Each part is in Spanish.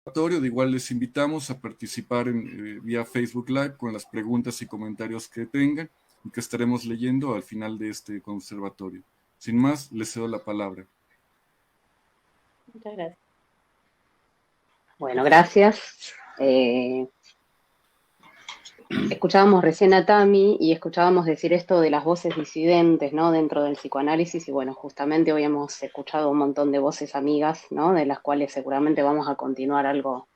De igual les invitamos a participar vía Facebook Live con las preguntas y comentarios que tengan y que estaremos leyendo al final de este conservatorio. Sin más, les cedo la palabra. Muchas gracias. Bueno, gracias. Escuchábamos recién a Tami y escuchábamos decir esto de las voces disidentes, ¿no? Dentro del psicoanálisis y bueno, justamente hoy hemos escuchado un montón de voces amigas, ¿no? De las cuales seguramente vamos a continuar algo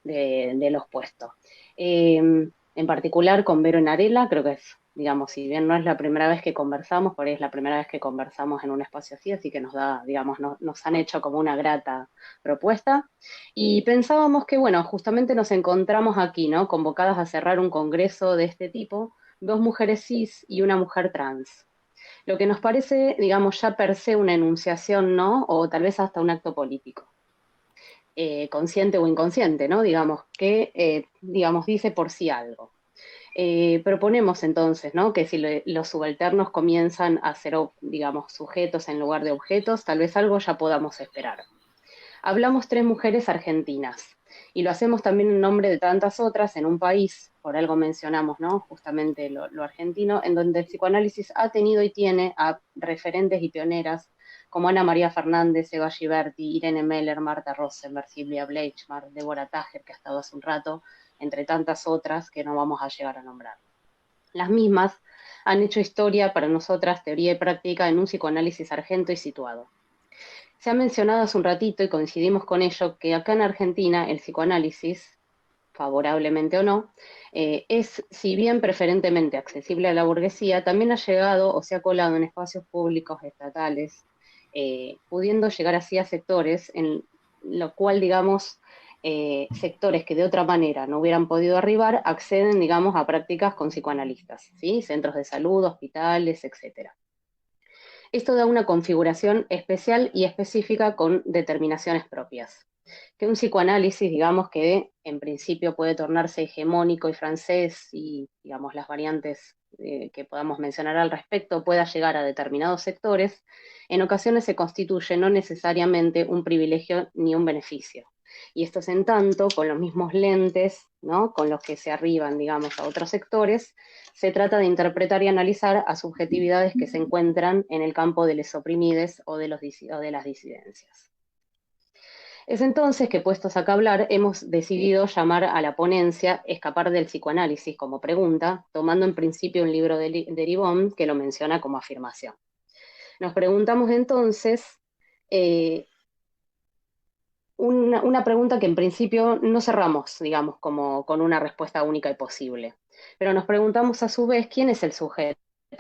de los puestos. En particular con Vero Narela, creo que es, digamos, si bien no es la primera vez que conversamos, por ahí es la primera vez que conversamos en un espacio así que nos da, digamos, nos han hecho como una grata propuesta. Y pensábamos que, bueno, justamente nos encontramos aquí, ¿no? Convocadas a cerrar un congreso de este tipo, dos mujeres cis y una mujer trans. Lo que nos parece, digamos, ya per se una enunciación, ¿no? O tal vez hasta un acto político, consciente o inconsciente, ¿no? Digamos, que, digamos, dice por sí algo. Proponemos entonces, ¿no? Que si los subalternos comienzan a ser, digamos, sujetos en lugar de objetos, tal vez algo ya podamos esperar. Hablamos tres mujeres argentinas y lo hacemos también en nombre de tantas otras en un país, por algo mencionamos, ¿no? Justamente lo argentino, en donde el psicoanálisis ha tenido y tiene a referentes y pioneras como Ana María Fernández, Eva Giberti, Irene Meller, Marta Rosenberg, Silvia Bleichmar, Débora Tajer, que ha estado hace un rato, entre tantas otras que no vamos a llegar a nombrar. Las mismas han hecho historia para nosotras, teoría y práctica, en un psicoanálisis argento y situado. Se ha mencionado hace un ratito y coincidimos con ello que acá en Argentina el psicoanálisis, favorablemente o no, es, si bien preferentemente accesible a la burguesía, también ha llegado o se ha colado en espacios públicos estatales, pudiendo llegar así a sectores en lo cual, digamos, sectores que de otra manera no hubieran podido arribar, acceden, digamos, a prácticas con psicoanalistas, ¿sí? Centros de salud, hospitales, etcétera. Esto da una configuración especial y específica con determinaciones propias. Que un psicoanálisis, digamos, que en principio puede tornarse hegemónico y francés y, digamos, las variantes que podamos mencionar al respecto pueda llegar a determinados sectores, en ocasiones se constituye no necesariamente un privilegio ni un beneficio. Y esto es en tanto, con los mismos lentes, ¿no? Con los que se arriban, digamos, a otros sectores, se trata de interpretar y analizar a subjetividades que se encuentran en el campo de los oprimides o de las disidencias. Es entonces que, puestos acá a hablar, hemos decidido llamar a la ponencia Escapar del psicoanálisis como pregunta, tomando en principio un libro de Ribon que lo menciona como afirmación. Nos preguntamos entonces una pregunta que en principio no cerramos, digamos, como con una respuesta única y posible, pero nos preguntamos a su vez quién es el sujeto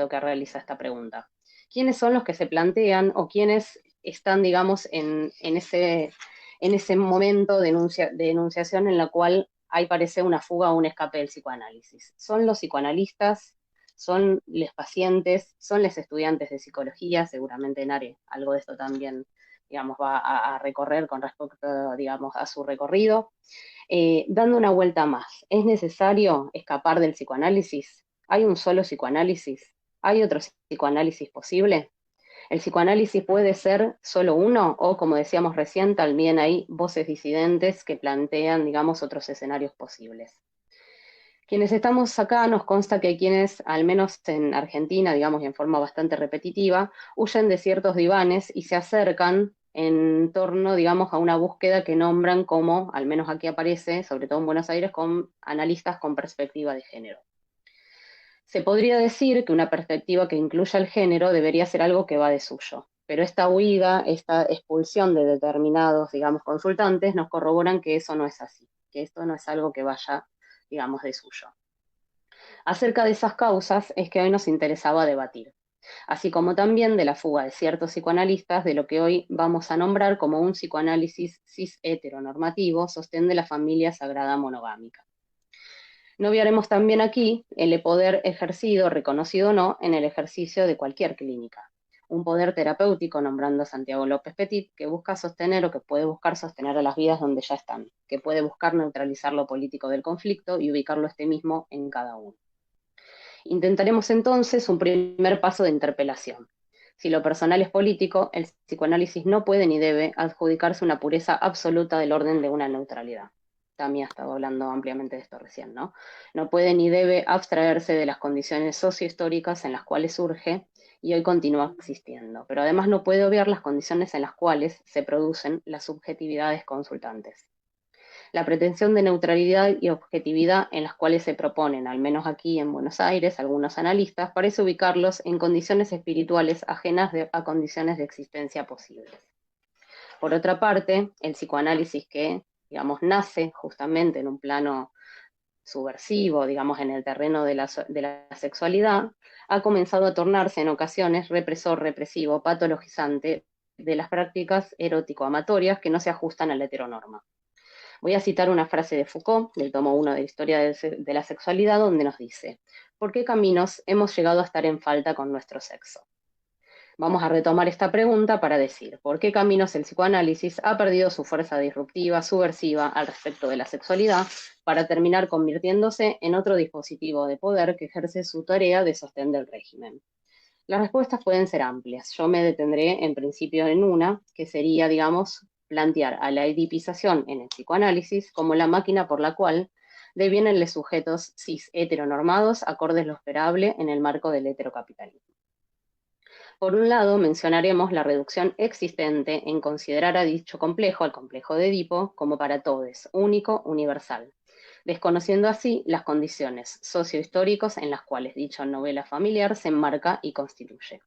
que realiza esta pregunta. ¿Quiénes son los que se plantean o quiénes están, digamos, en ese momento de enunciación en la cual hay parece una fuga o un escape del psicoanálisis? ¿Son los psicoanalistas? ¿Son los pacientes? ¿Son los estudiantes de psicología? Seguramente Nare algo de esto también, digamos, va a recorrer con respecto, digamos, a su recorrido. Dando una vuelta más, ¿es necesario escapar del psicoanálisis? ¿Hay un solo psicoanálisis? ¿Hay otro psicoanálisis posible? ¿El psicoanálisis puede ser solo uno? O, como decíamos recién, también hay voces disidentes que plantean, digamos, otros escenarios posibles. Quienes estamos acá nos consta que hay quienes, al menos en Argentina, digamos, y en forma bastante repetitiva, huyen de ciertos divanes y se acercan en torno, digamos, a una búsqueda que nombran como, al menos aquí aparece, sobre todo en Buenos Aires, con analistas con perspectiva de género. Se podría decir que una perspectiva que incluya el género debería ser algo que va de suyo, pero esta huida, esta expulsión de determinados, digamos, consultantes nos corroboran que eso no es así, que esto no es algo que vaya, digamos, de suyo. Acerca de esas causas es que hoy nos interesaba debatir, así como también de la fuga de ciertos psicoanalistas de lo que hoy vamos a nombrar como un psicoanálisis cis heteronormativo, sostén de la familia sagrada monogámica. No obviaremos también aquí el poder ejercido, reconocido o no, en el ejercicio de cualquier clínica. Un poder terapéutico, nombrando a Santiago López Petit, que busca sostener o que puede buscar sostener a las vidas donde ya están, que puede buscar neutralizar lo político del conflicto y ubicarlo este mismo en cada uno. Intentaremos entonces un primer paso de interpelación. Si lo personal es político, el psicoanálisis no puede ni debe adjudicarse una pureza absoluta del orden de una neutralidad. También ha estado hablando ampliamente de esto recién, ¿no? No puede ni debe abstraerse de las condiciones sociohistóricas en las cuales surge y hoy continúa existiendo, pero además no puede obviar las condiciones en las cuales se producen las subjetividades consultantes. La pretensión de neutralidad y objetividad en las cuales se proponen, al menos aquí en Buenos Aires, algunos analistas, parece ubicarlos en condiciones espirituales ajenas a condiciones de existencia posibles. Por otra parte, el psicoanálisis que, digamos, nace justamente en un plano subversivo, digamos, en el terreno de la sexualidad, ha comenzado a tornarse en ocasiones represor, represivo, patologizante de las prácticas erótico-amatorias que no se ajustan a la heteronorma. Voy a citar una frase de Foucault, del tomo 1 de la Historia de la Sexualidad, donde nos dice: ¿por qué caminos hemos llegado a estar en falta con nuestro sexo? Vamos a retomar esta pregunta para decir, ¿por qué caminos el psicoanálisis ha perdido su fuerza disruptiva, subversiva al respecto de la sexualidad, para terminar convirtiéndose en otro dispositivo de poder que ejerce su tarea de sostén del régimen? Las respuestas pueden ser amplias. Yo me detendré en principio en una, que sería, digamos, plantear a la edipización en el psicoanálisis como la máquina por la cual devienen los sujetos cis heteronormados acordes lo esperable en el marco del heterocapitalismo. Por un lado, mencionaremos la reducción existente en considerar a dicho complejo, al complejo de Edipo, como para todos, único, universal, desconociendo así las condiciones sociohistóricas en las cuales dicha novela familiar se enmarca y constituye.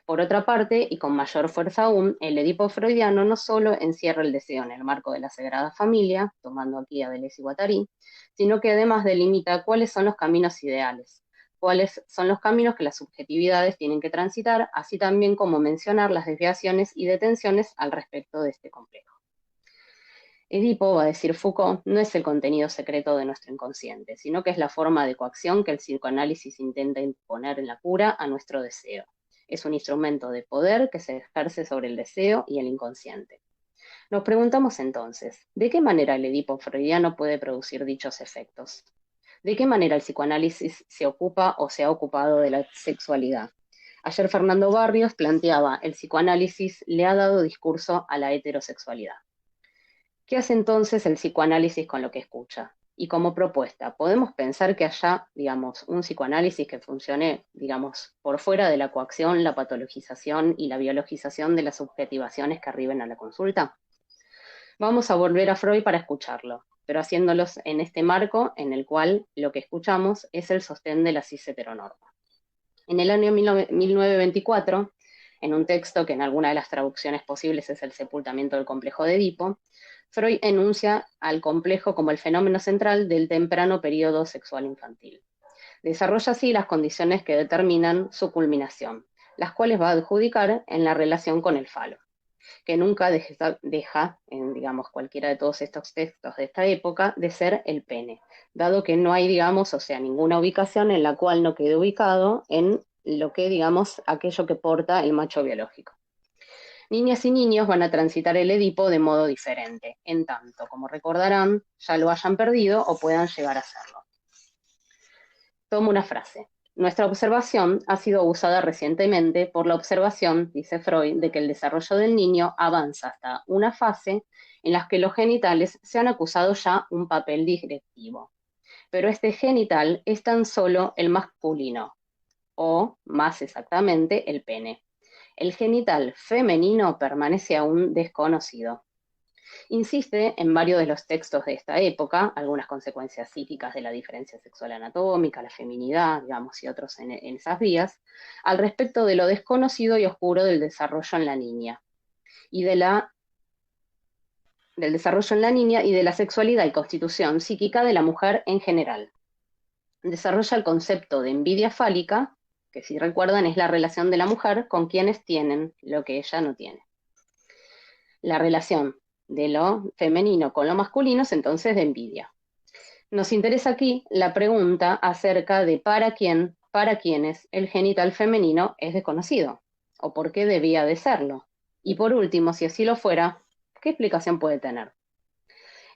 Por otra parte, y con mayor fuerza aún, el Edipo freudiano no solo encierra el deseo en el marco de la Sagrada Familia, tomando aquí a Deleuze y Guattari, sino que además delimita cuáles son los caminos ideales, cuáles son los caminos que las subjetividades tienen que transitar, así también como mencionar las desviaciones y detenciones al respecto de este complejo. Edipo, va a decir Foucault, no es el contenido secreto de nuestro inconsciente, sino que es la forma de coacción que el psicoanálisis intenta imponer en la cura a nuestro deseo. Es un instrumento de poder que se ejerce sobre el deseo y el inconsciente. Nos preguntamos entonces, ¿de qué manera el Edipo freudiano puede producir dichos efectos? ¿De qué manera el psicoanálisis se ocupa o se ha ocupado de la sexualidad? Ayer Fernando Barrios planteaba, el psicoanálisis le ha dado discurso a la heterosexualidad. ¿Qué hace entonces el psicoanálisis con lo que escucha? Y como propuesta, ¿podemos pensar que haya, digamos, un psicoanálisis que funcione, digamos, por fuera de la coacción, la patologización y la biologización de las subjetivaciones que arriben a la consulta? Vamos a volver a Freud para escucharlo, pero haciéndolos en este marco en el cual lo que escuchamos es el sostén de la cis heteronorma. En el año 1924, en un texto que en alguna de las traducciones posibles es el sepultamiento del complejo de Edipo, Freud enuncia al complejo como el fenómeno central del temprano periodo sexual infantil. Desarrolla así las condiciones que determinan su culminación, las cuales va a adjudicar en la relación con el falo, que nunca deja, en digamos, cualquiera de todos estos textos de esta época, de ser el pene, dado que no hay, digamos, o sea, ninguna ubicación en la cual no quede ubicado en lo que, digamos, aquello que porta el macho biológico. Niñas y niños van a transitar el Edipo de modo diferente, en tanto, como recordarán, ya lo hayan perdido o puedan llegar a serlo. Tomo una frase. Nuestra observación ha sido usada recientemente por la observación, dice Freud, de que el desarrollo del niño avanza hasta una fase en la que los genitales se han acusado ya un papel directivo. Pero este genital es tan solo el masculino, o más exactamente el pene. El genital femenino permanece aún desconocido. Insiste en varios de los textos de esta época, algunas consecuencias psíquicas de la diferencia sexual anatómica, la feminidad, digamos, y otros en esas vías, al respecto de lo desconocido y oscuro del desarrollo en la niña, y del desarrollo en la niña y de la sexualidad y constitución psíquica de la mujer en general. Desarrolla el concepto de envidia fálica, que si recuerdan es la relación de la mujer con quienes tienen lo que ella no tiene. La relación de lo femenino con lo masculino es entonces de envidia. Nos interesa aquí la pregunta acerca de para quiénes el genital femenino es desconocido, o por qué debía de serlo. Y por último, si así lo fuera, ¿qué explicación puede tener?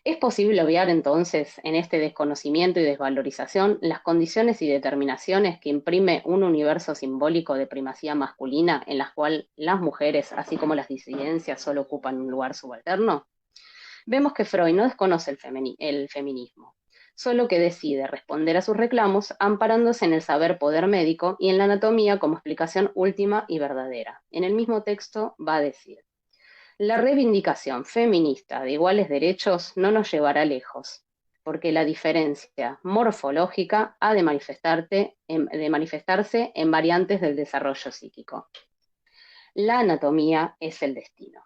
¿Es posible obviar entonces en este desconocimiento y desvalorización las condiciones y determinaciones que imprime un universo simbólico de primacía masculina en las cuales las mujeres, así como las disidencias, solo ocupan un lugar subalterno? Vemos que Freud no desconoce el feminismo, solo que decide responder a sus reclamos amparándose en el saber poder médico y en la anatomía como explicación última y verdadera. En el mismo texto va a decir: la reivindicación feminista de iguales derechos no nos llevará lejos, porque la diferencia morfológica ha de manifestarse en variantes del desarrollo psíquico. La anatomía es el destino.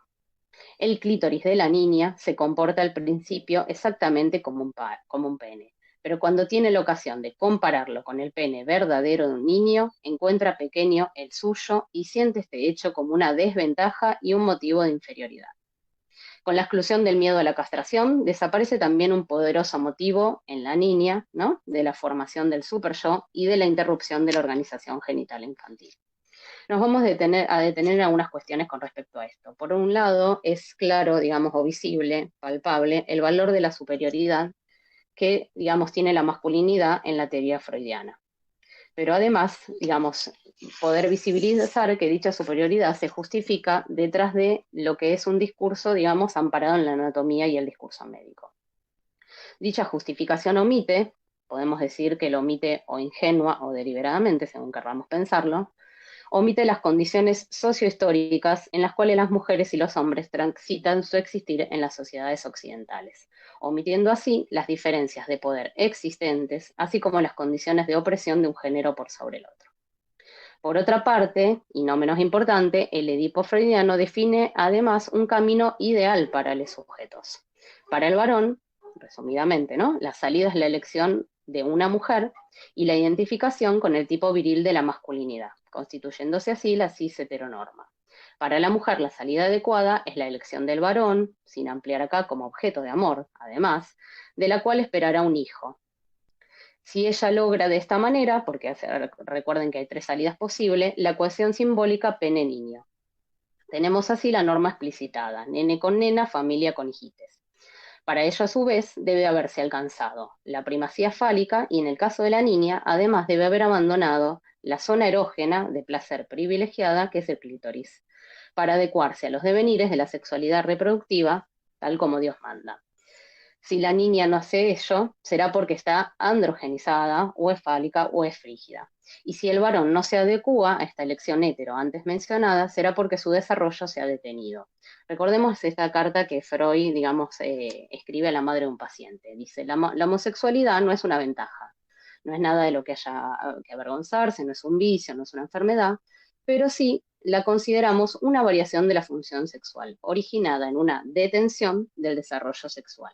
El clítoris de la niña se comporta al principio exactamente como un pene, pero cuando tiene la ocasión de compararlo con el pene verdadero de un niño, encuentra pequeño el suyo y siente este hecho como una desventaja y un motivo de inferioridad. Con la exclusión del miedo a la castración, desaparece también un poderoso motivo en la niña, ¿no?, de la formación del super-yo y de la interrupción de la organización genital infantil. Nos vamos a detener en algunas cuestiones con respecto a esto. Por un lado, es claro, digamos, o visible, palpable, el valor de la superioridad que, digamos, tiene la masculinidad en la teoría freudiana. Pero además, digamos, poder visibilizar que dicha superioridad se justifica detrás de lo que es un discurso, digamos, amparado en la anatomía y el discurso médico. Dicha justificación omite, podemos decir que lo omite o ingenua o deliberadamente, según querramos pensarlo, omite las condiciones sociohistóricas en las cuales las mujeres y los hombres transitan su existir en las sociedades occidentales, omitiendo así las diferencias de poder existentes, así como las condiciones de opresión de un género por sobre el otro. Por otra parte, y no menos importante, el Edipo freudiano define además un camino ideal para los sujetos. Para el varón, resumidamente, ¿no?, la salida es la elección de una mujer y la identificación con el tipo viril de la masculinidad, constituyéndose así la cis heteronorma. Para la mujer, la salida adecuada es la elección del varón, sin ampliar acá como objeto de amor, además, de la cual esperará un hijo. Si ella logra de esta manera, porque recuerden que hay 3 salidas posibles, la ecuación simbólica pene-niño. Tenemos así la norma explicitada: nene con nena, familia con hijites. Para ello, a su vez, debe haberse alcanzado la primacía fálica y, en el caso de la niña, además debe haber abandonado la zona erógena de placer privilegiada, que es el clítoris, para adecuarse a los devenires de la sexualidad reproductiva, tal como Dios manda. Si la niña no hace ello, será porque está androgenizada, o es fálica, o es frígida. Y si el varón no se adecúa a esta elección hetero antes mencionada, será porque su desarrollo se ha detenido. Recordemos esta carta que Freud, digamos, escribe a la madre de un paciente. Dice: la homosexualidad no es una ventaja, no es nada de lo que haya que avergonzarse, no es un vicio, no es una enfermedad, pero sí la consideramos una variación de la función sexual, originada en una detención del desarrollo sexual.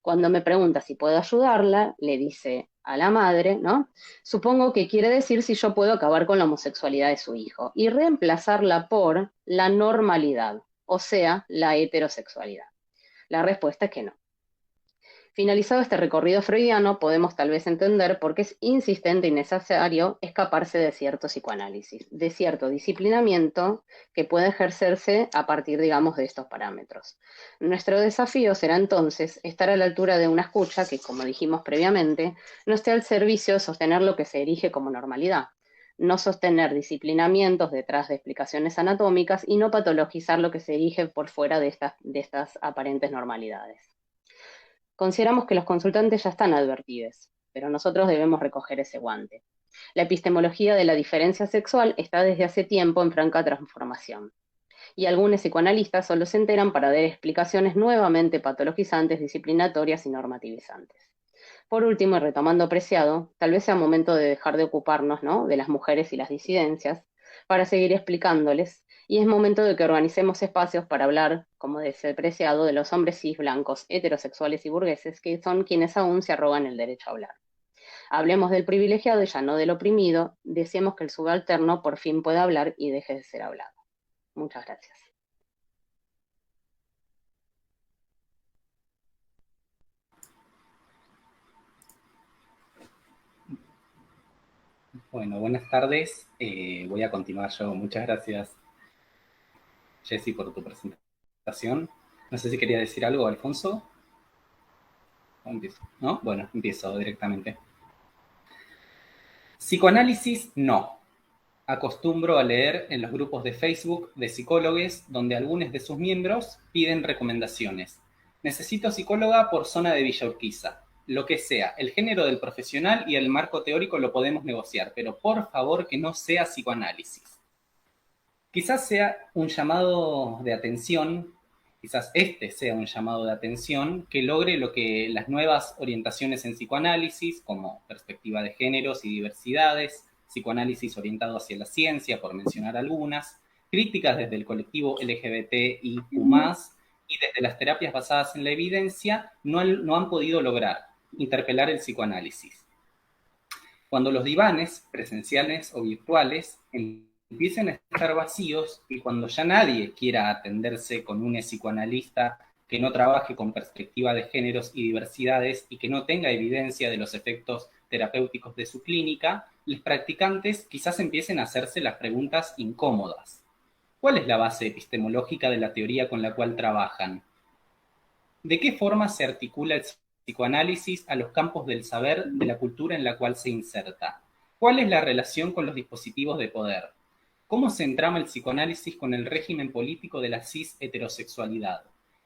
Cuando me pregunta si puedo ayudarla, le dice a la madre, ¿no? Supongo que quiere decir si yo puedo acabar con la homosexualidad de su hijo y reemplazarla por la normalidad, o sea, la heterosexualidad. La respuesta es que no. Finalizado este recorrido freudiano, podemos tal vez entender por qué es insistente y necesario escaparse de cierto psicoanálisis, de cierto disciplinamiento que puede ejercerse a partir, digamos, de estos parámetros. Nuestro desafío será entonces estar a la altura de una escucha que, como dijimos previamente, no esté al servicio de sostener lo que se erige como normalidad, no sostener disciplinamientos detrás de explicaciones anatómicas y no patologizar lo que se erige por fuera de estas aparentes normalidades. Consideramos que los consultantes ya están advertidos, pero nosotros debemos recoger ese guante. La epistemología de la diferencia sexual está desde hace tiempo en franca transformación, y algunos psicoanalistas solo se enteran para dar explicaciones nuevamente patologizantes, disciplinatorias y normativizantes. Por último, y retomando Preciado, tal vez sea momento de dejar de ocuparnos, ¿no?, de las mujeres y las disidencias, para seguir explicándoles, y es momento de que organicemos espacios para hablar, como dice Preciado, de los hombres cis blancos, heterosexuales y burgueses, que son quienes aún se arrogan el derecho a hablar. Hablemos del privilegiado y ya no del oprimido, deseemos que el subalterno por fin pueda hablar y deje de ser hablado. Muchas gracias. Bueno, buenas tardes. Voy a continuar yo. Muchas gracias, Jessy, por tu presentación. No sé si quería decir algo, Alfonso. Empiezo, ¿no? Bueno, empiezo directamente. Psicoanálisis, no. Acostumbro a leer en los grupos de Facebook de psicólogos donde algunos de sus miembros piden recomendaciones. Necesito psicóloga por zona de Villa Urquiza. Lo que sea, el género del profesional y el marco teórico lo podemos negociar, pero por favor que no sea psicoanálisis. Quizás sea un llamado de atención, quizás este sea un llamado de atención que logre lo que las nuevas orientaciones en psicoanálisis, como perspectiva de géneros y diversidades, psicoanálisis orientado hacia la ciencia, por mencionar algunas, críticas desde el colectivo LGBTIQ+, y desde las terapias basadas en la evidencia, no han podido lograr interpelar el psicoanálisis. Cuando los divanes, presenciales o virtuales, empiecen a estar vacíos y cuando ya nadie quiera atenderse con un psicoanalista que no trabaje con perspectiva de géneros y diversidades y que no tenga evidencia de los efectos terapéuticos de su clínica, los practicantes quizás empiecen a hacerse las preguntas incómodas. ¿Cuál es la base epistemológica de la teoría con la cual trabajan? ¿De qué forma se articula el psicoanálisis a los campos del saber de la cultura en la cual se inserta? ¿Cuál es la relación con los dispositivos de poder? ¿Cómo se entrama el psicoanálisis con el régimen político de la cis-heterosexualidad?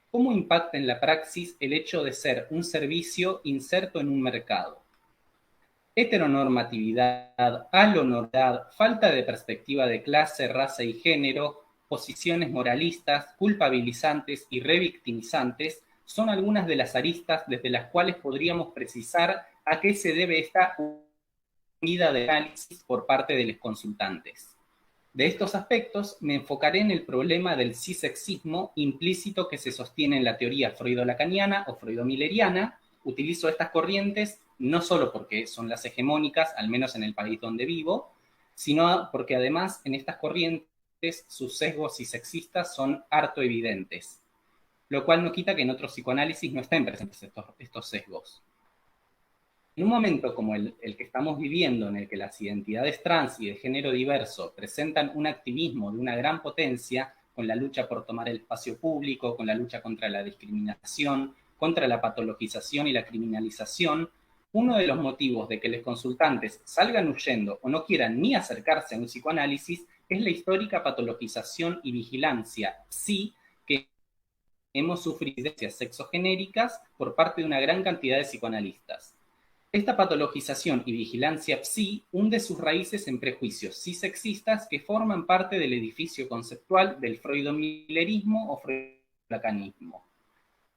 ¿Cómo impacta en la praxis el hecho de ser un servicio inserto en un mercado? Heteronormatividad, alonormidad, falta de perspectiva de clase, raza y género, posiciones moralistas, culpabilizantes y revictimizantes son algunas de las aristas desde las cuales podríamos precisar a qué se debe esta unidad de análisis por parte de los consultantes. De estos aspectos me enfocaré en el problema del cisexismo implícito que se sostiene en la teoría freudo-lacaniana o freudo-milleriana. Utilizo estas corrientes no solo porque son las hegemónicas, al menos en el país donde vivo, sino porque además en estas corrientes sus sesgos cisexistas son harto evidentes, lo cual no quita que en otros psicoanálisis no estén presentes estos sesgos. En un momento como el que estamos viviendo, en el que las identidades trans y de género diverso presentan un activismo de una gran potencia, con la lucha por tomar el espacio público, con la lucha contra la discriminación, contra la patologización y la criminalización, uno de los motivos de que los consultantes salgan huyendo o no quieran ni acercarse a un psicoanálisis es la histórica patologización y vigilancia, sí, que hemos sufrido sexogenéricas por parte de una gran cantidad de psicoanalistas. Esta patologización y vigilancia psi hunde sus raíces en prejuicios cisexistas que forman parte del edificio conceptual del freudomillerismo o freudo-lacanismo.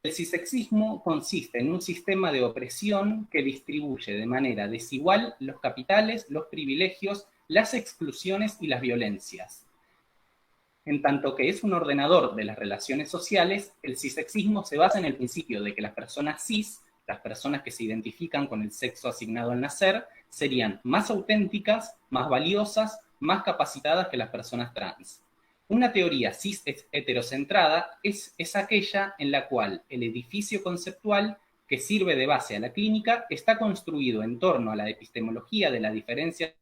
El cisexismo consiste en un sistema de opresión que distribuye de manera desigual los capitales, los privilegios, las exclusiones y las violencias. En tanto que es un ordenador de las relaciones sociales, el cisexismo se basa en el principio de que las personas cis, las personas que se identifican con el sexo asignado al nacer, serían más auténticas, más valiosas, más capacitadas que las personas trans. Una teoría cis heterocentrada es aquella en la cual el edificio conceptual que sirve de base a la clínica está construido en torno a la epistemología de la diferencia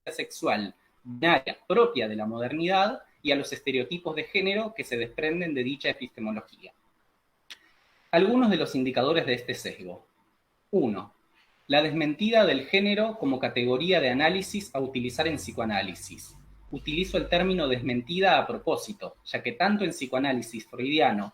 sexual binaria propia de la modernidad y a los estereotipos de género que se desprenden de dicha epistemología. Algunos de los indicadores de este sesgo. 1. La desmentida del género como categoría de análisis a utilizar en psicoanálisis. Utilizo el término desmentida a propósito, ya que tanto en el psicoanálisis freudiano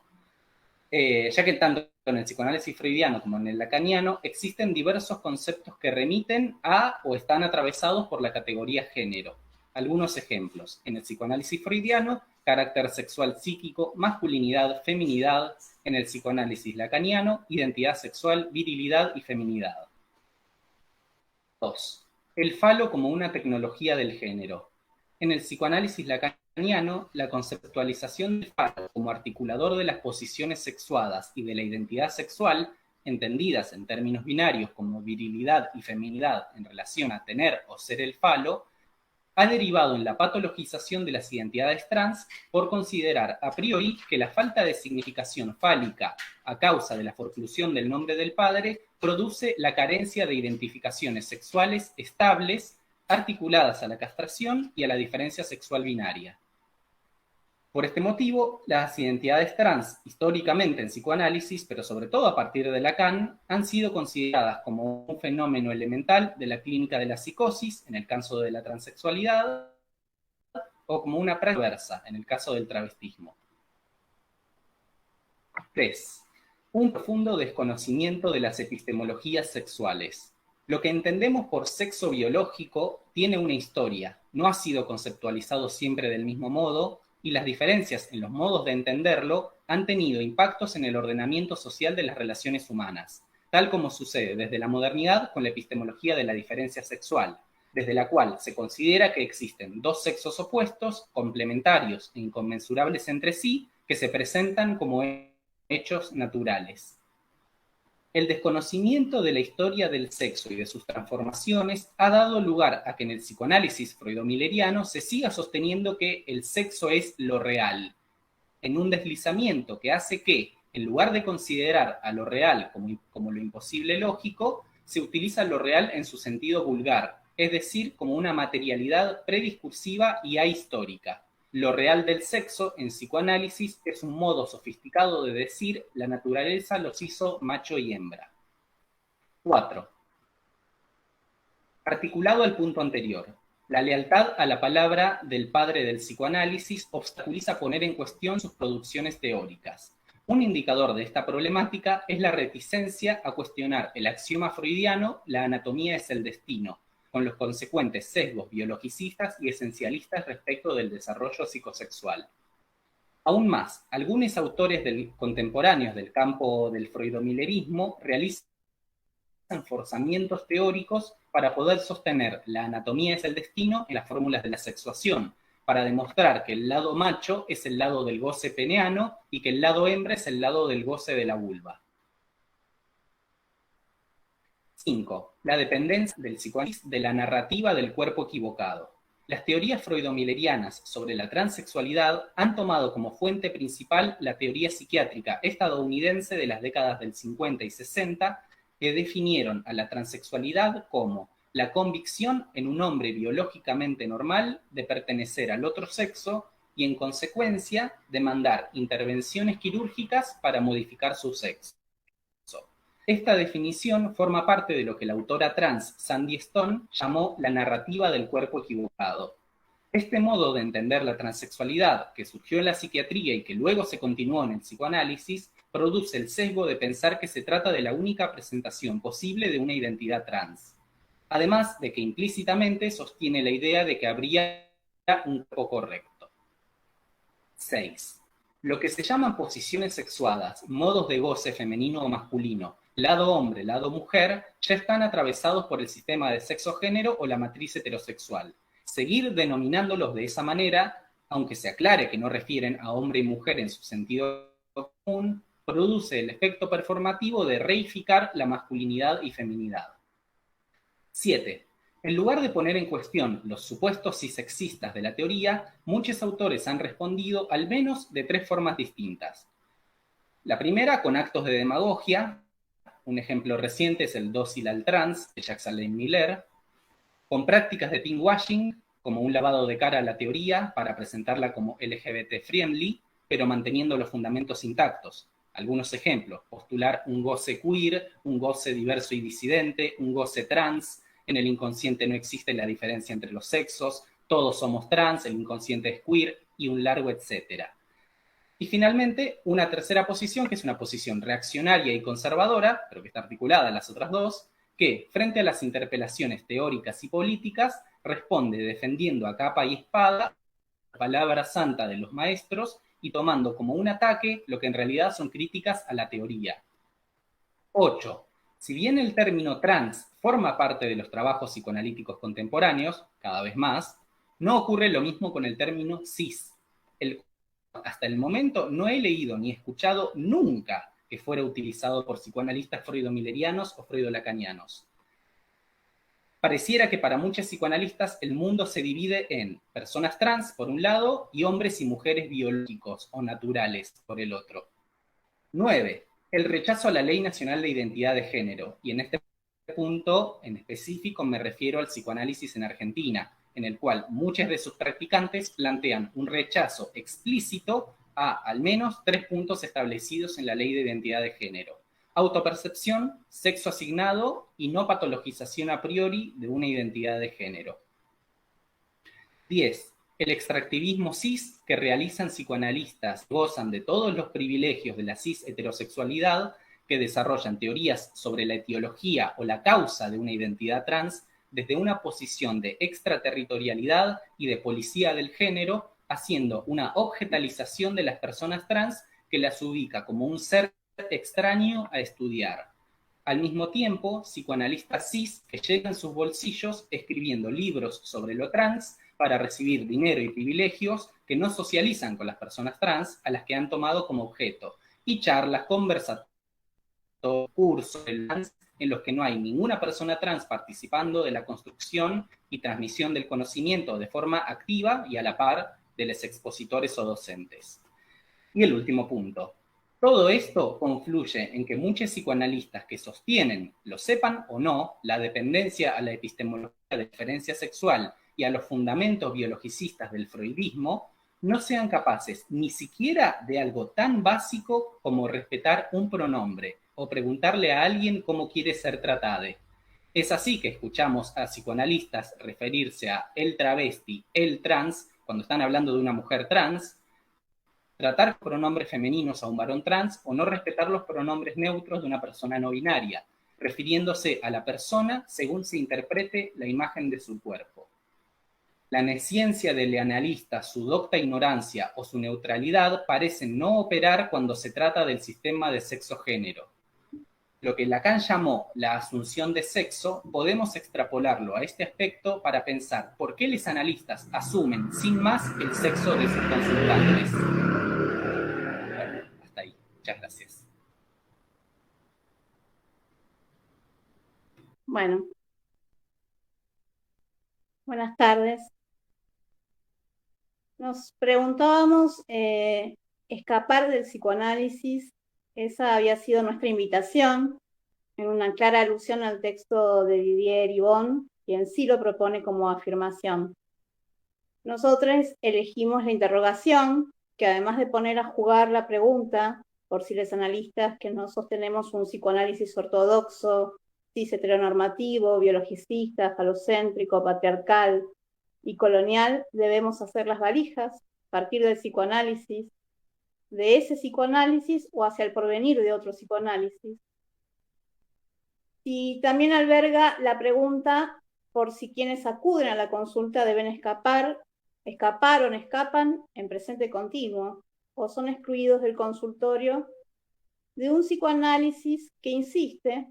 como en el lacaniano existen diversos conceptos que remiten a o están atravesados por la categoría género. Algunos ejemplos. En el psicoanálisis freudiano, carácter sexual psíquico, masculinidad, feminidad. En el psicoanálisis lacaniano, identidad sexual, virilidad y feminidad. 2. El falo como una tecnología del género. En el psicoanálisis lacaniano, la conceptualización del falo como articulador de las posiciones sexuadas y de la identidad sexual, entendidas en términos binarios como virilidad y feminidad en relación a tener o ser el falo, ha derivado en la patologización de las identidades trans por considerar a priori que la falta de significación fálica a causa de la forclusión del nombre del padre produce la carencia de identificaciones sexuales estables articuladas a la castración y a la diferencia sexual binaria. Por este motivo, las identidades trans, históricamente en psicoanálisis, pero sobre todo a partir de Lacan, han sido consideradas como un fenómeno elemental de la clínica de la psicosis, en el caso de la transexualidad, o como una práctica diversa, en el caso del travestismo. 3. Un profundo desconocimiento de las epistemologías sexuales. Lo que entendemos por sexo biológico tiene una historia, no ha sido conceptualizado siempre del mismo modo, y las diferencias en los modos de entenderlo han tenido impactos en el ordenamiento social de las relaciones humanas, tal como sucede desde la modernidad con la epistemología de la diferencia sexual, desde la cual se considera que existen dos sexos opuestos, complementarios e inconmensurables entre sí, que se presentan como hechos naturales. El desconocimiento de la historia del sexo y de sus transformaciones ha dado lugar a que en el psicoanálisis freudomilleriano se siga sosteniendo que el sexo es lo real, en un deslizamiento que hace que, en lugar de considerar a lo real como lo imposible lógico, se utiliza lo real en su sentido vulgar, es decir, como una materialidad prediscursiva y ahistórica. Lo real del sexo, en psicoanálisis, es un modo sofisticado de decir la naturaleza los hizo macho y hembra. 4. Articulado al punto anterior, la lealtad a la palabra del padre del psicoanálisis obstaculiza poner en cuestión sus producciones teóricas. Un indicador de esta problemática es la reticencia a cuestionar el axioma freudiano, la anatomía es el destino, con los consecuentes sesgos biologicistas y esencialistas respecto del desarrollo psicosexual. Aún más, algunos autores contemporáneos del campo del freudomillerismo realizan forzamientos teóricos para poder sostener la anatomía es el destino en las fórmulas de la sexuación, para demostrar que el lado macho es el lado del goce peneano y que el lado hembra es el lado del goce de la vulva. 5. La dependencia del psicoanálisis de la narrativa del cuerpo equivocado. Las teorías freudomillerianas sobre la transexualidad han tomado como fuente principal la teoría psiquiátrica estadounidense de las décadas del 50 y 60, que definieron a la transexualidad como la convicción en un hombre biológicamente normal de pertenecer al otro sexo y, en consecuencia, demandar intervenciones quirúrgicas para modificar su sexo. Esta definición forma parte de lo que la autora trans Sandy Stone llamó la narrativa del cuerpo equivocado. Este modo de entender la transexualidad, que surgió en la psiquiatría y que luego se continuó en el psicoanálisis, produce el sesgo de pensar que se trata de la única presentación posible de una identidad trans. Además de que implícitamente sostiene la idea de que habría un cuerpo correcto. 6. Lo que se llaman posiciones sexuadas, modos de goce femenino o masculino, lado hombre, lado mujer, ya están atravesados por el sistema de sexo-género o la matriz heterosexual. Seguir denominándolos de esa manera, aunque se aclare que no refieren a hombre y mujer en su sentido común, produce el efecto performativo de reificar la masculinidad y feminidad. 7. En lugar de poner en cuestión los supuestos cisexistas de la teoría, muchos autores han respondido al menos de 3 formas distintas. La primera, con actos de demagogia. Un ejemplo reciente es el dócil al trans, de Jacques Alain Miller, con prácticas de pinkwashing, como un lavado de cara a la teoría para presentarla como LGBT-friendly, pero manteniendo los fundamentos intactos. Algunos ejemplos: postular un goce queer, un goce diverso y disidente, un goce trans, en el inconsciente no existe la diferencia entre los sexos, todos somos trans, el inconsciente es queer, y un largo etcétera. Y finalmente, una tercera posición, que es una posición reaccionaria y conservadora, pero que está articulada a las otras dos, que, frente a las interpelaciones teóricas y políticas, responde defendiendo a capa y espada la palabra santa de los maestros y tomando como un ataque lo que en realidad son críticas a la teoría. 8. Si bien el término trans forma parte de los trabajos psicoanalíticos contemporáneos, cada vez más, no ocurre lo mismo con el término cis, hasta el momento no he leído ni escuchado nunca que fuera utilizado por psicoanalistas freudomillerianos o freudolacanianos. Pareciera que para muchos psicoanalistas el mundo se divide en personas trans por un lado y hombres y mujeres biológicos o naturales por el otro. 9. El rechazo a la Ley Nacional de Identidad de Género, y en este punto en específico me refiero al psicoanálisis en Argentina, en el cual muchos de sus practicantes plantean un rechazo explícito a al menos 3 puntos establecidos en la Ley de Identidad de Género: autopercepción, sexo asignado y no patologización a priori de una identidad de género. 10. El extractivismo cis que realizan psicoanalistas gozan de todos los privilegios de la cis heterosexualidad, que desarrollan teorías sobre la etiología o la causa de una identidad trans desde una posición de extraterritorialidad y de policía del género, haciendo una objetalización de las personas trans que las ubica como un ser extraño a estudiar. Al mismo tiempo, psicoanalistas cis que llenan sus bolsillos escribiendo libros sobre lo trans para recibir dinero y privilegios que no socializan con las personas trans a las que han tomado como objeto, y charlas, conversatorios, cursos en los que no hay ninguna persona trans participando de la construcción y transmisión del conocimiento de forma activa y a la par de los expositores o docentes. Y el último punto. Todo esto confluye en que muchos psicoanalistas que sostienen, lo sepan o no, la dependencia a la epistemología de diferencia sexual y a los fundamentos biologicistas del freudismo, no sean capaces ni siquiera de algo tan básico como respetar un pronombre o preguntarle a alguien cómo quiere ser tratado. Es así que escuchamos a psicoanalistas referirse a el travesti, el trans, cuando están hablando de una mujer trans, tratar pronombres femeninos a un varón trans o no respetar los pronombres neutros de una persona no binaria, refiriéndose a la persona según se interprete la imagen de su cuerpo. La nesciencia del analista, su docta ignorancia o su neutralidad parecen no operar cuando se trata del sistema de sexo-género. Lo que Lacan llamó la asunción de sexo, podemos extrapolarlo a este aspecto para pensar por qué los analistas asumen sin más el sexo de sus consultantes. Bueno, hasta ahí. Muchas gracias. Bueno, buenas tardes. Nos preguntábamos, escapar del psicoanálisis, esa había sido nuestra invitación, en una clara alusión al texto de Didier Ribon, quien sí lo propone como afirmación. Nosotros elegimos la interrogación, que además de poner a jugar la pregunta, por si los analistas que no sostenemos un psicoanálisis ortodoxo, cis heteronormativo, biologicista, falocéntrico, patriarcal y colonial, debemos hacer las valijas, partir del psicoanálisis, de ese psicoanálisis o hacia el porvenir de otro psicoanálisis. Y también alberga la pregunta por si quienes acuden a la consulta deben escapar o no escapan en presente continuo, o son excluidos del consultorio de un psicoanálisis que insiste,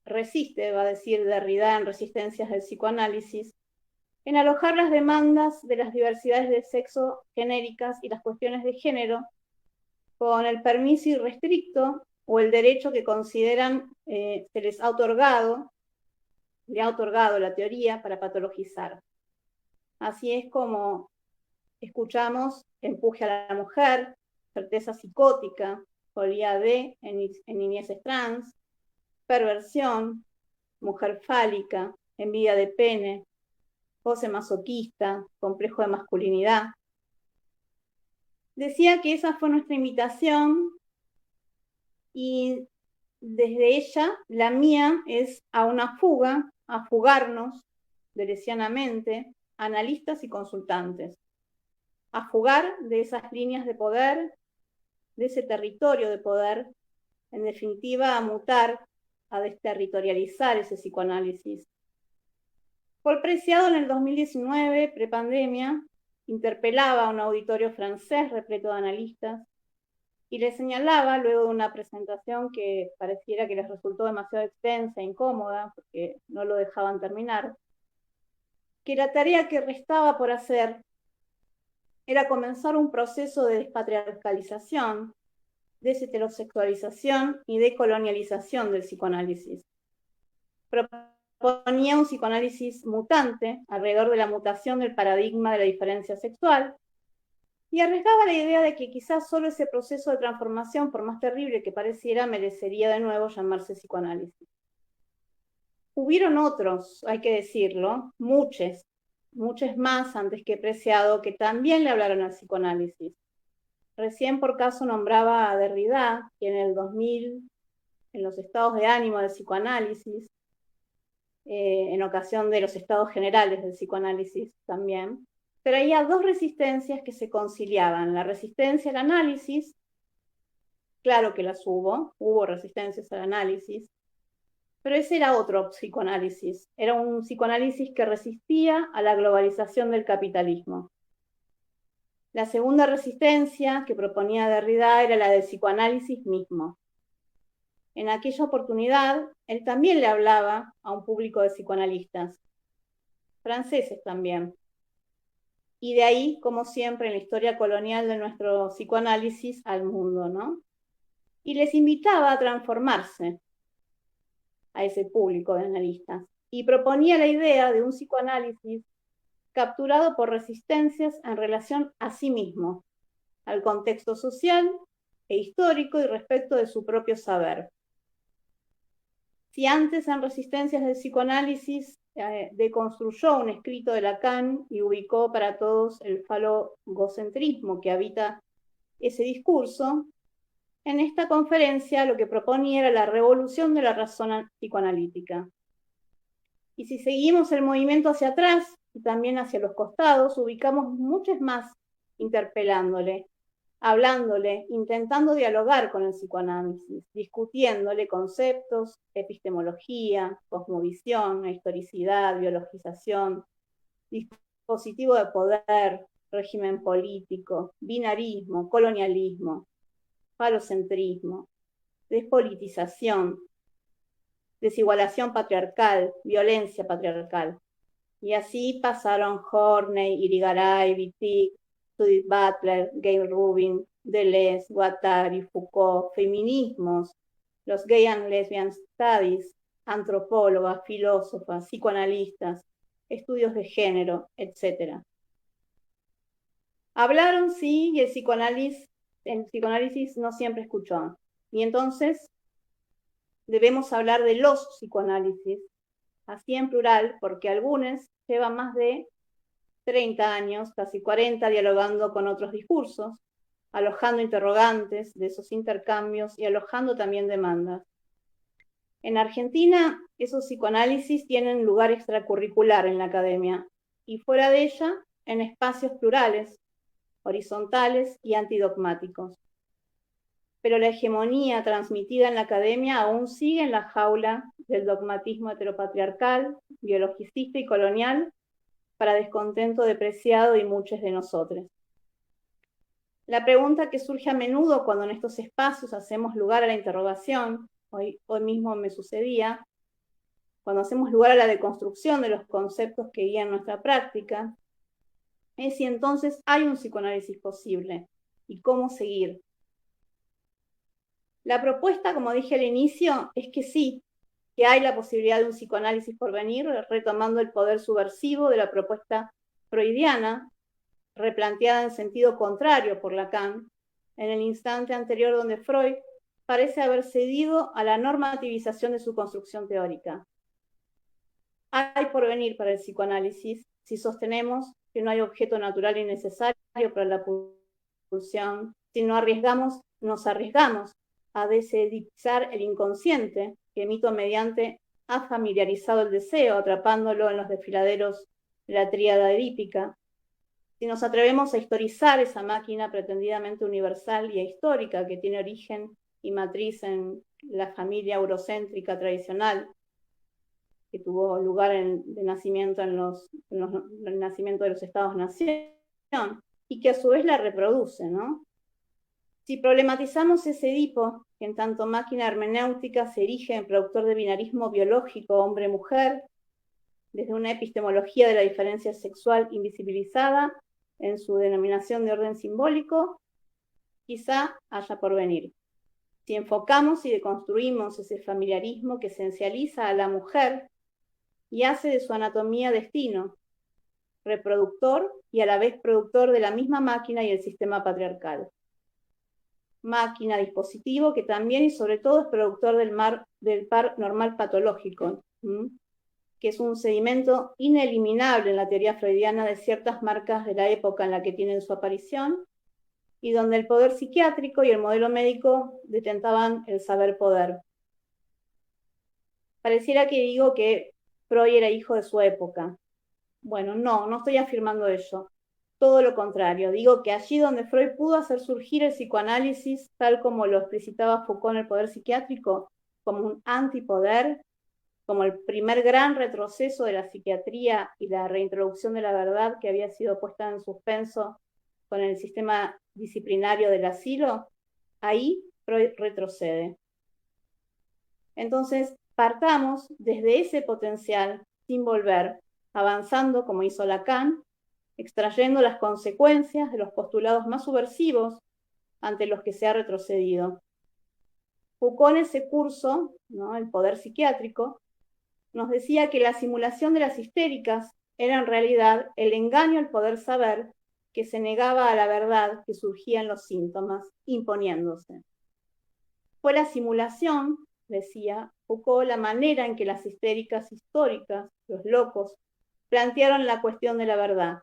resiste, va a decir Derrida en Resistencias del Psicoanálisis, en alojar las demandas de las diversidades de sexo genéricas y las cuestiones de género con el permiso irrestricto o el derecho que consideran se les ha otorgado, le ha otorgado la teoría para patologizar. Así es como escuchamos empuje a la mujer, certeza psicótica, folía D en niñeces trans, perversión, mujer fálica, envidia de pene, pose masoquista, complejo de masculinidad. Decía que esa fue nuestra invitación y desde ella, la mía es a una fuga, a fugarnos delesianamente, analistas y consultantes, a fugar de esas líneas de poder, de ese territorio de poder, en definitiva a mutar, a desterritorializar ese psicoanálisis. Paul Preciado en el 2019, prepandemia, interpelaba a un auditorio francés repleto de analistas y le señalaba, luego de una presentación que pareciera que les resultó demasiado extensa e incómoda, porque no lo dejaban terminar, que la tarea que restaba por hacer era comenzar un proceso de despatriarcalización, desheterosexualización y decolonialización del psicoanálisis. Proponía un psicoanálisis mutante alrededor de la mutación del paradigma de la diferencia sexual y arriesgaba la idea de que quizás solo ese proceso de transformación, por más terrible que pareciera, merecería de nuevo llamarse psicoanálisis. Hubieron otros, hay que decirlo, muchos, muchos más antes que Preciado, que también le hablaron al psicoanálisis. Recién por caso nombraba a Derrida, que en el 2000, en los estados de ánimo del psicoanálisis, en ocasión de los estados generales del psicoanálisis también, traía dos resistencias que se conciliaban. La resistencia al análisis, claro que las hubo resistencias al análisis, pero ese era otro psicoanálisis, era un psicoanálisis que resistía a la globalización del capitalismo. La segunda resistencia que proponía Derrida era la del psicoanálisis mismo. En aquella oportunidad, él también le hablaba a un público de psicoanalistas, franceses también. Y de ahí, como siempre, en la historia colonial de nuestro psicoanálisis al mundo, ¿no? Y les invitaba a transformarse a ese público de analistas. Y proponía la idea de un psicoanálisis capturado por resistencias en relación a sí mismo, al contexto social e histórico y respecto de su propio saber. Si antes en Resistencias del Psicoanálisis deconstruyó un escrito de Lacan y ubicó para todos el falogocentrismo que habita ese discurso, en esta conferencia lo que proponía era la revolución de la razón psicoanalítica. Y si seguimos el movimiento hacia atrás y también hacia los costados, ubicamos muchas más interpelándole, hablándole, intentando dialogar con el psicoanálisis, discutiéndole conceptos, epistemología, cosmovisión, historicidad, biologización, dispositivo de poder, régimen político, binarismo, colonialismo, falocentrismo, despolitización, desigualación patriarcal, violencia patriarcal. Y así pasaron Horney, Irigaray, Wittig, Judith Butler, Gail Rubin, Deleuze, Guattari, Foucault, feminismos, los Gay and Lesbian Studies, antropólogas, filósofas, psicoanalistas, estudios de género, etc. Hablaron, sí, y el psicoanálisis no siempre escuchó. Y entonces debemos hablar de los psicoanálisis, así en plural, porque algunos llevan más de 30 años, casi 40, dialogando con otros discursos, alojando interrogantes de esos intercambios y alojando también demandas. En Argentina, esos psicoanálisis tienen lugar extracurricular en la academia y fuera de ella, en espacios plurales, horizontales y antidogmáticos. Pero la hegemonía transmitida en la academia aún sigue en la jaula del dogmatismo heteropatriarcal, biologicista y colonial, para descontento de Preciado y muchos de nosotros. La pregunta que surge a menudo cuando en estos espacios hacemos lugar a la interrogación, hoy mismo me sucedía, cuando hacemos lugar a la deconstrucción de los conceptos que guían nuestra práctica, es si entonces hay un psicoanálisis posible y cómo seguir. La propuesta, como dije al inicio, es que sí, que hay la posibilidad de un psicoanálisis por venir, retomando el poder subversivo de la propuesta freudiana, replanteada en sentido contrario por Lacan, en el instante anterior donde Freud parece haber cedido a la normativización de su construcción teórica. Hay por venir para el psicoanálisis si sostenemos que no hay objeto natural y necesario para la pulsión, si no nos arriesgamos a desedipizar el inconsciente que mito mediante ha familiarizado el deseo, atrapándolo en los desfiladeros de la tríada edípica, si nos atrevemos a historizar esa máquina pretendidamente universal y ahistórica que tiene origen y matriz en la familia eurocéntrica tradicional, que tuvo lugar de nacimiento en el nacimiento de los Estados-nación, y que a su vez la reproduce, ¿no? Si problematizamos ese Edipo, que en tanto máquina hermenéutica se erige en productor de binarismo biológico hombre-mujer, desde una epistemología de la diferencia sexual invisibilizada en su denominación de orden simbólico, quizá haya por venir. Si enfocamos y deconstruimos ese familiarismo que esencializa a la mujer y hace de su anatomía destino, reproductor y a la vez productor de la misma máquina y el sistema patriarcal. Máquina, dispositivo que también y sobre todo es productor del par normal patológico. que es un sedimento ineliminable en la teoría freudiana de ciertas marcas de la época en la que tienen su aparición, y donde el poder psiquiátrico y el modelo médico detentaban el saber poder. Pareciera que digo que Freud era hijo de su época. Bueno, no estoy afirmando ello. Todo lo contrario, digo que allí donde Freud pudo hacer surgir el psicoanálisis, tal como lo explicitaba Foucault en El poder psiquiátrico, como un antipoder, como el primer gran retroceso de la psiquiatría y la reintroducción de la verdad que había sido puesta en suspenso con el sistema disciplinario del asilo, ahí Freud retrocede. Entonces, partamos desde ese potencial sin volver, avanzando como hizo Lacan, extrayendo las consecuencias de los postulados más subversivos ante los que se ha retrocedido. Foucault en ese curso, ¿no?, El poder psiquiátrico, nos decía que la simulación de las histéricas era en realidad el engaño al poder saber que se negaba a la verdad que surgía en los síntomas, imponiéndose. Fue la simulación, decía Foucault, la manera en que las histéricas históricas, los locos, plantearon la cuestión de la verdad,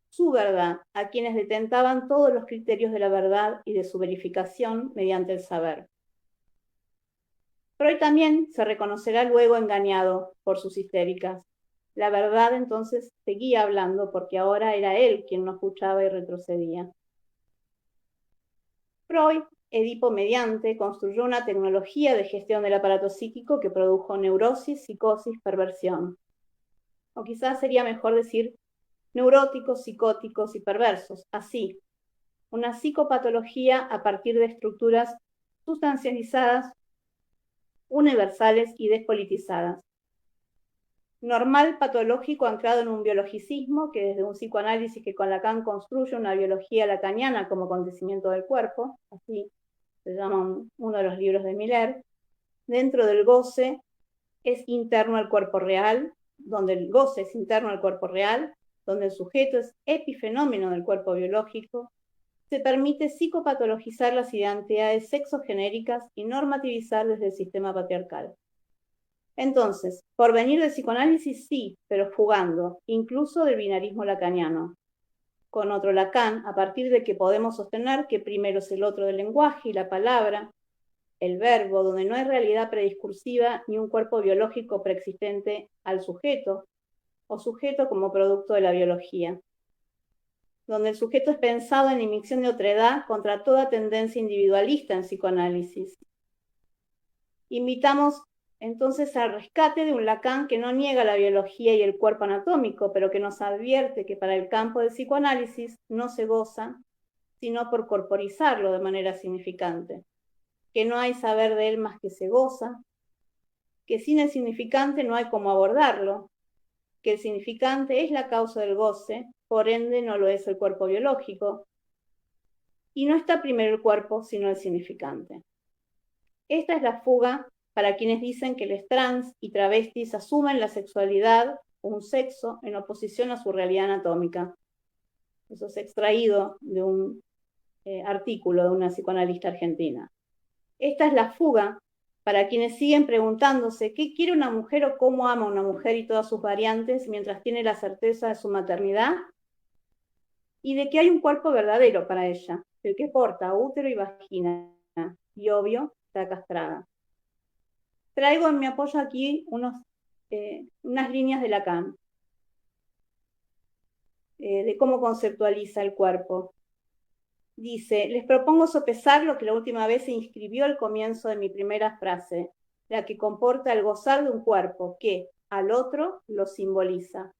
su verdad, a quienes detentaban todos los criterios de la verdad y de su verificación mediante el saber. Freud también se reconocerá luego engañado por sus histéricas. La verdad entonces seguía hablando porque ahora era él quien no escuchaba y retrocedía. Freud, Edipo mediante, construyó una tecnología de gestión del aparato psíquico que produjo neurosis, psicosis, perversión. O quizás sería mejor decir neuróticos, psicóticos y perversos, así. Una psicopatología a partir de estructuras sustancializadas, universales y despolitizadas. Normal patológico anclado en un biologicismo que desde un psicoanálisis que con Lacan construye una biología lacaniana como acontecimiento del cuerpo, así se llama uno de los libros de Miller, dentro del goce es interno al cuerpo real, donde el goce es interno al cuerpo real, donde el sujeto es epifenómeno del cuerpo biológico, se permite psicopatologizar las identidades sexogenéricas y normativizar desde el sistema patriarcal. Entonces, por venir del psicoanálisis sí, pero fugando, incluso del binarismo lacaniano. Con otro Lacan, a partir de que podemos sostener que primero es el otro del lenguaje y la palabra, el verbo, donde no hay realidad prediscursiva ni un cuerpo biológico preexistente al sujeto, o sujeto como producto de la biología, donde el sujeto es pensado en inmixción de otredad contra toda tendencia individualista en psicoanálisis. Invitamos entonces al rescate de un Lacan que no niega la biología y el cuerpo anatómico, pero que nos advierte que para el campo del psicoanálisis no se goza, sino por corporizarlo de manera significante, que no hay saber de él más que se goza, que sin el significante no hay cómo abordarlo, que el significante es la causa del goce, por ende no lo es el cuerpo biológico, y no está primero el cuerpo, sino el significante. Esta es la fuga para quienes dicen que los trans y travestis asumen la sexualidad o un sexo en oposición a su realidad anatómica. Eso es extraído de un artículo de una psicoanalista argentina. Esta es la fuga para quienes siguen preguntándose qué quiere una mujer o cómo ama una mujer y todas sus variantes mientras tiene la certeza de su maternidad y de que hay un cuerpo verdadero para ella, el que porta útero y vagina, y obvio, está castrada. Traigo en mi apoyo aquí unas líneas de Lacan, de cómo conceptualiza el cuerpo. Dice, les propongo sopesar lo que la última vez se inscribió al comienzo de mi primera frase, la que comporta el gozar de un cuerpo que, al otro, lo simboliza,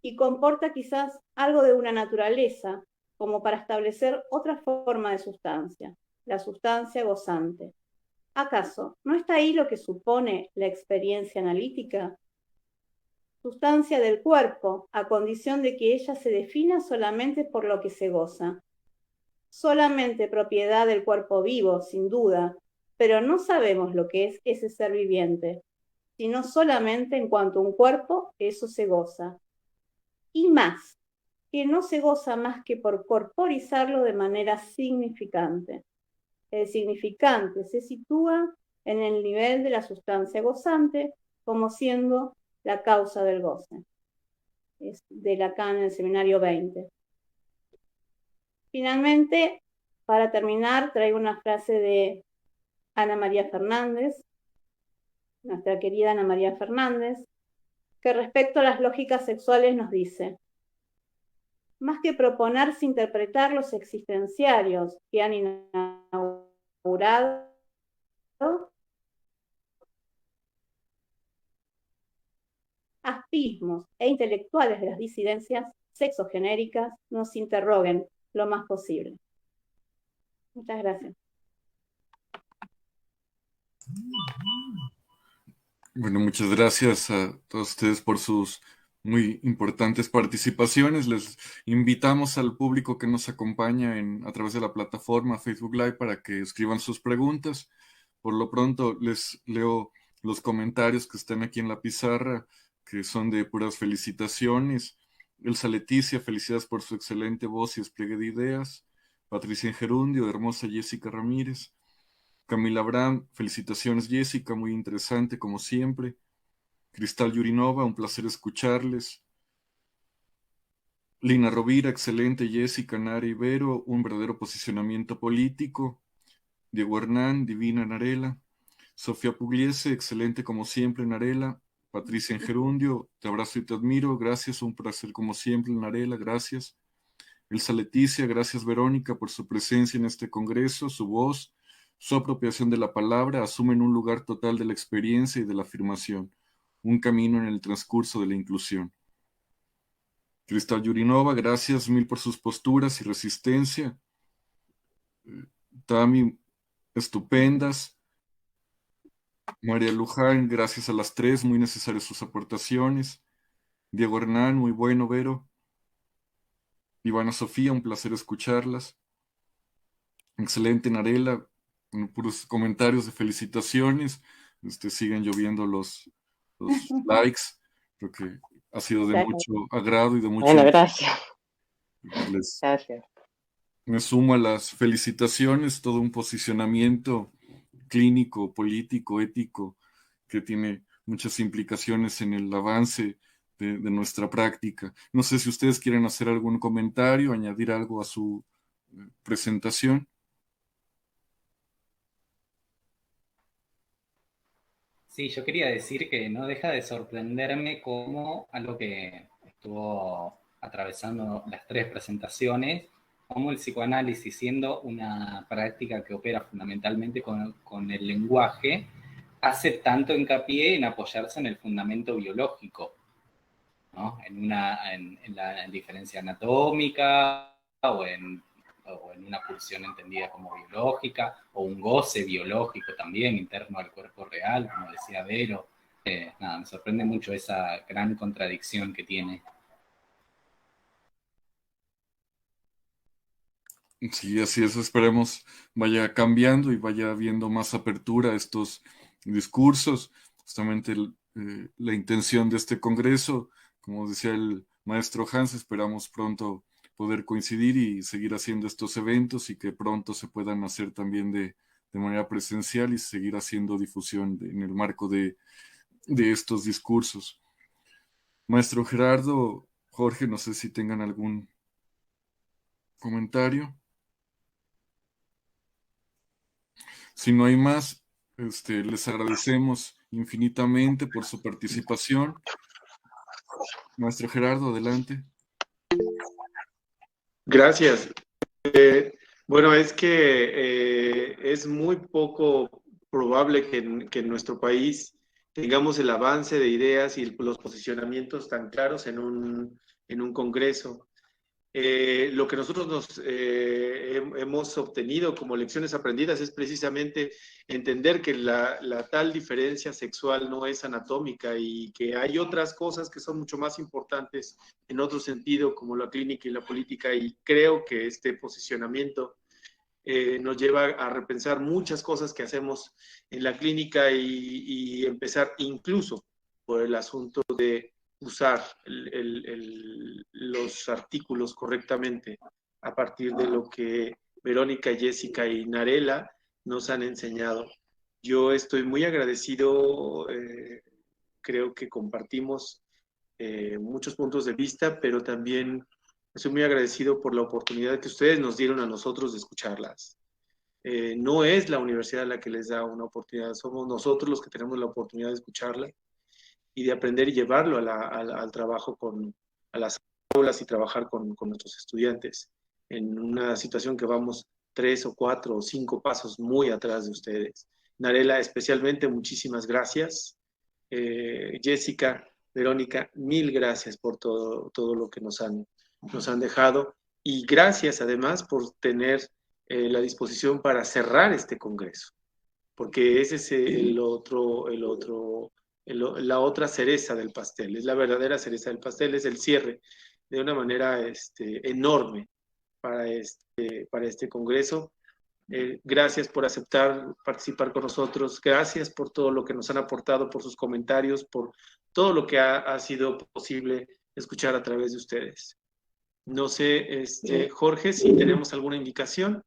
y comporta quizás algo de una naturaleza, como para establecer otra forma de sustancia, la sustancia gozante. ¿Acaso no está ahí lo que supone la experiencia analítica? Sustancia del cuerpo, a condición de que ella se defina solamente por lo que se goza. Solamente propiedad del cuerpo vivo, sin duda, pero no sabemos lo que es ese ser viviente, sino solamente en cuanto a un cuerpo, eso se goza. Y más, que no se goza más que por corporizarlo de manera significante. El significante se sitúa en el nivel de la sustancia gozante como siendo la causa del goce. Es de Lacan en el seminario 20. Finalmente, para terminar, traigo una frase de Ana María Fernández, nuestra querida Ana María Fernández, que respecto a las lógicas sexuales nos dice: más que proponerse interpretar los existenciarios que han inaugurado, aspismos e intelectuales de las disidencias sexogenéricas nos interroguen lo más posible. Muchas gracias. Bueno, muchas gracias a todos ustedes por sus muy importantes participaciones. Les invitamos al público que nos acompaña a través de la plataforma Facebook Live para que escriban sus preguntas. Por lo pronto les leo los comentarios que están aquí en la pizarra, que son de puras felicitaciones. Elsa Leticia, felicidades por su excelente voz y despliegue de ideas. Patricia Gerundio, hermosa Jessica Ramírez. Camila Abraham, felicitaciones Jessica, muy interesante como siempre. Cristal Yurinova, un placer escucharles. Lina Rovira, excelente Jessica, Nara Ibero, un verdadero posicionamiento político. Diego Hernán, divina Narela. Sofía Pugliese, excelente como siempre Narela. Patricia en Gerundio, te abrazo y te admiro, gracias, un placer como siempre Narela, gracias. Elsa Leticia, gracias Verónica por su presencia en este congreso, su voz, su apropiación de la palabra, asumen un lugar total de la experiencia y de la afirmación, un camino en el transcurso de la inclusión. Cristal Yurinova, gracias mil por sus posturas y resistencia. Tami, estupendas. María Luján, gracias a las tres, muy necesarias sus aportaciones. Diego Hernán, muy bueno, Vero. Ivana Sofía, un placer escucharlas. Excelente, Narela, puros comentarios de felicitaciones. Siguen lloviendo los likes. Creo que ha sido de mucho agrado y de mucho... Bueno, gracias. Gracias. Me sumo a las felicitaciones, todo un posicionamiento clínico, político, ético, que tiene muchas implicaciones en el avance de nuestra práctica. No sé si ustedes quieren hacer algún comentario, añadir algo a su presentación. Sí, yo quería decir que no deja de sorprenderme cómo algo que estuvo atravesando las tres presentaciones, cómo el psicoanálisis, siendo una práctica que opera fundamentalmente con el lenguaje, hace tanto hincapié en apoyarse en el fundamento biológico, ¿no? En la diferencia anatómica o en una pulsión entendida como biológica, o un goce biológico también interno al cuerpo real, como decía Vero. Me sorprende mucho esa gran contradicción que tiene. Sí, así es, esperemos vaya cambiando y vaya habiendo más apertura a estos discursos. Justamente la intención de este congreso, como decía el maestro Hans, esperamos pronto poder coincidir y seguir haciendo estos eventos y que pronto se puedan hacer también de manera presencial y seguir haciendo difusión en el marco de estos discursos. Maestro Gerardo, Jorge, no sé si tengan algún comentario. Si no hay más, les agradecemos infinitamente por su participación. Maestro Gerardo, adelante. Gracias. Bueno, es que es muy poco probable que en nuestro país tengamos el avance de ideas y los posicionamientos tan claros en un congreso. Lo que nosotros hemos obtenido como lecciones aprendidas es precisamente entender que la tal diferencia sexual no es anatómica y que hay otras cosas que son mucho más importantes en otro sentido, como la clínica y la política, y creo que este posicionamiento nos lleva a repensar muchas cosas que hacemos en la clínica y empezar incluso por el asunto de usar los artículos correctamente a partir de lo que Verónica, Jessica y Narela nos han enseñado. Yo estoy muy agradecido, creo que compartimos muchos puntos de vista, pero también estoy muy agradecido por la oportunidad que ustedes nos dieron a nosotros de escucharlas. No es la universidad la que les da una oportunidad, somos nosotros los que tenemos la oportunidad de escucharla y de aprender y llevarlo al trabajo a las aulas y trabajar con nuestros estudiantes en una situación que vamos 3 o 4 o 5 pasos muy atrás de ustedes. Narela, especialmente, muchísimas gracias. Jessica, Verónica, mil gracias por todo lo que nos han dejado y gracias además por tener la disposición para cerrar este congreso, porque ese es la otra cereza del pastel, es la verdadera cereza del pastel, es el cierre de una manera enorme para este congreso. Gracias por aceptar participar con nosotros, gracias por todo lo que nos han aportado, por sus comentarios, por todo lo que ha sido posible escuchar a través de ustedes. No sé, Jorge, si tenemos alguna indicación.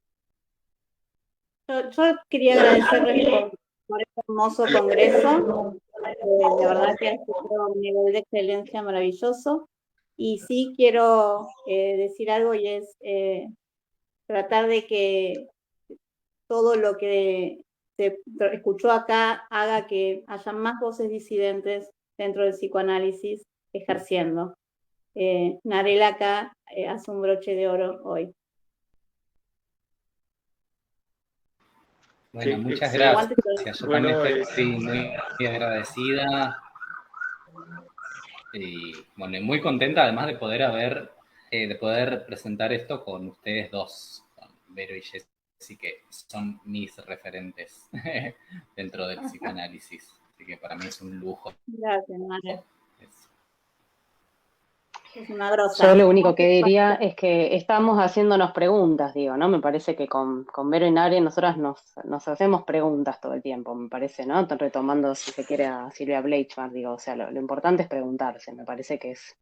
Yo quería agradecerles por este hermoso congreso. La verdad que ha sido un nivel de excelencia maravilloso. Y sí quiero decir algo y es tratar de que todo lo que se escuchó acá haga que haya más voces disidentes dentro del psicoanálisis ejerciendo. Narela acá hace un broche de oro hoy. Bueno, Sí, muchas excelente. gracias. Yo Bueno, también estoy muy agradecida y bueno, y muy contenta además de poder presentar esto con ustedes dos, con Vero y Jessy, que son mis referentes dentro del psicoanálisis. Así que para mí es un lujo. Gracias, Narela. Es una grosa. Yo lo único que diría es que estamos haciéndonos preguntas, digo, ¿no? Me parece que con Vero y Nare nosotras nos hacemos preguntas todo el tiempo, me parece, ¿no? Retomando, si se quiere, a Silvia Bleichmar, digo, o sea, lo importante es preguntarse, me parece que es